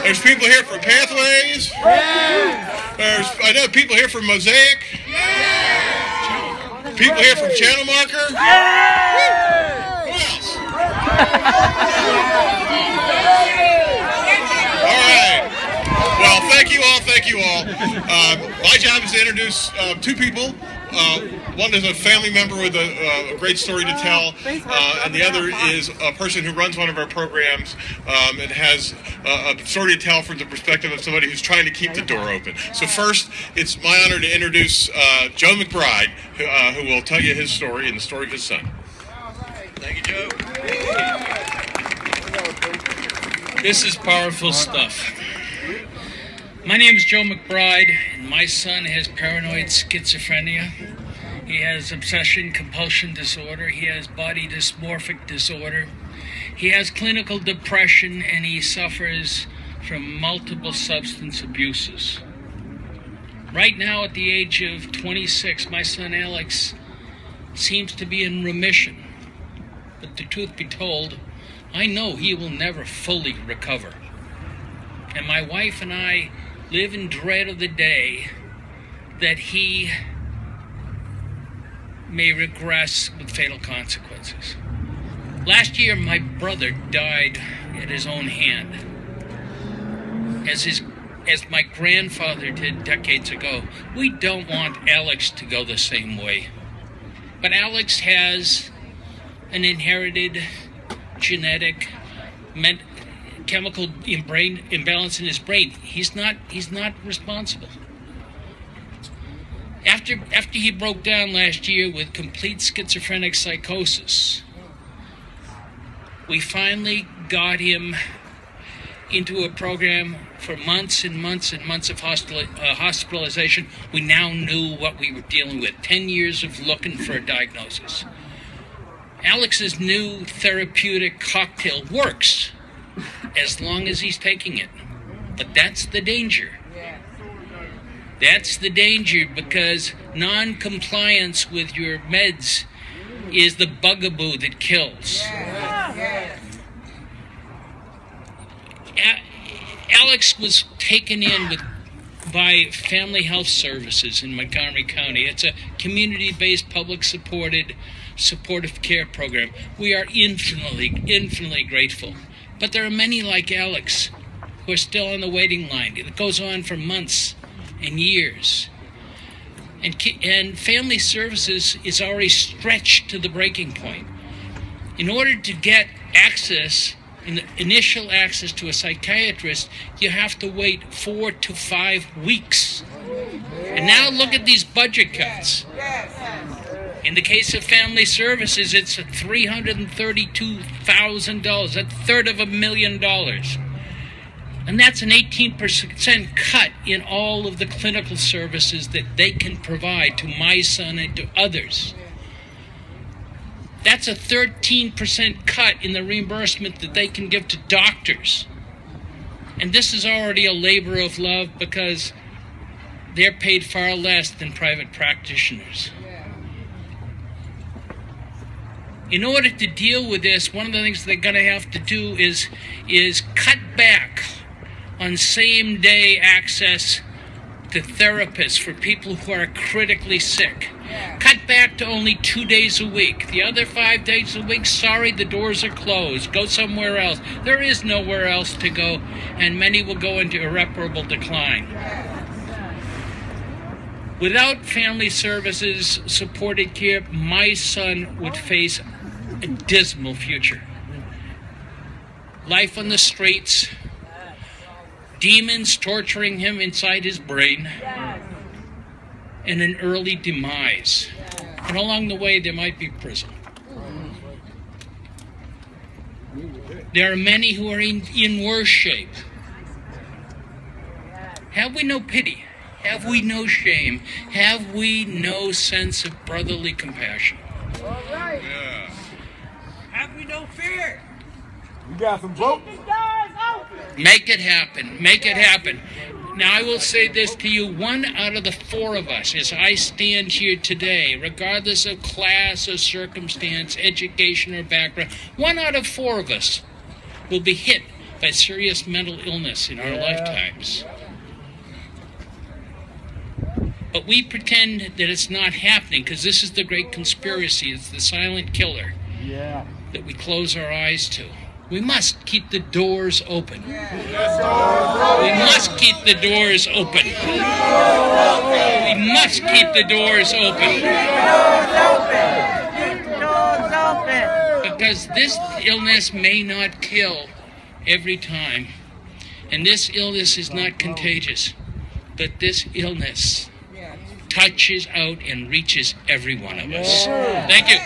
There's people here from Pathways. There's, I know people here from Mosaic. People here from Channel Marker. Who else? All right. Well, thank you all. Thank you all. My job is to introduce two people. One is a family member with a great story to tell, and the other is a person who runs one of our programs and has a story to tell from the perspective of somebody who's trying to keep the door open. So first, it's my honor to introduce Joe McBride, who will tell you his story and the story of his son. Thank you, Joe. This is powerful stuff. My name is Joe McBride, and my son has paranoid schizophrenia. He has obsession compulsion disorder. He has body dysmorphic disorder. He has clinical depression, and he suffers from multiple substance abuses. Right now, at the age of 26, my son Alex seems to be in remission. But the truth be told, I know he will never fully recover. And my wife and I live in dread of the day that he may regress with fatal consequences. Last year, my brother died at his own hand, as my grandfather did decades ago. We don't want Alex to go the same way. But Alex has an inherited genetic chemical imbalance in his brain. He's not responsible. After he broke down last year with complete schizophrenic psychosis, we finally got him into a program for months and months and months of hospitalization. We now knew what we were dealing with. 10 years of looking for a diagnosis. Alex's new therapeutic cocktail works as long as he's taking it. But that's the danger. That's the danger, because non-compliance with your meds is the bugaboo that kills. Alex was taken in by Family Health Services in Montgomery County. It's a community-based, supportive care program. We are infinitely grateful. But there are many like Alex who are still on the waiting line. It goes on for months and years. And Family Services is already stretched to the breaking point. In order to get access, initial access to a psychiatrist, you have to wait 4 to 5 weeks. And now look at these budget cuts. In the case of Family Services, it's $332,000, $250,000. And that's an 18% cut in all of the clinical services that they can provide to my son and to others. That's a 13% cut in the reimbursement that they can give to doctors. And this is already a labor of love, because they're paid far less than private practitioners. In order to deal with this, one of the things they're going to have to do is cut back on same-day access to therapists for people who are critically sick. Cut back to only 2 days a week. The other 5 days a week, sorry, the doors are closed. Go somewhere else. There is nowhere else to go, and many will go into irreparable decline. Without Family Services supported care, my son would face a dismal future. Life on the streets, demons torturing him inside his brain, and an early demise. And along the way, there might be prison. There are many who are in worse shape. Have we no pity? Have we no shame? Have we no sense of brotherly compassion? All right. Yeah. Have we no fear? You got some vote. Make it happen. Make it happen. Now, I will say this to you. 1 out of the 4 of us, as I stand here today, regardless of class or circumstance, education or background, 1 out of 4 of us will be hit by serious mental illness in our lifetimes. But we pretend that it's not happening because this is the great conspiracy. It's the silent killer that we close our eyes to. We must keep the doors open. We must keep the doors open. We must keep the doors open. Because this illness may not kill every time. And this illness is not contagious. But this illness touches out and reaches every one of us. Thank you.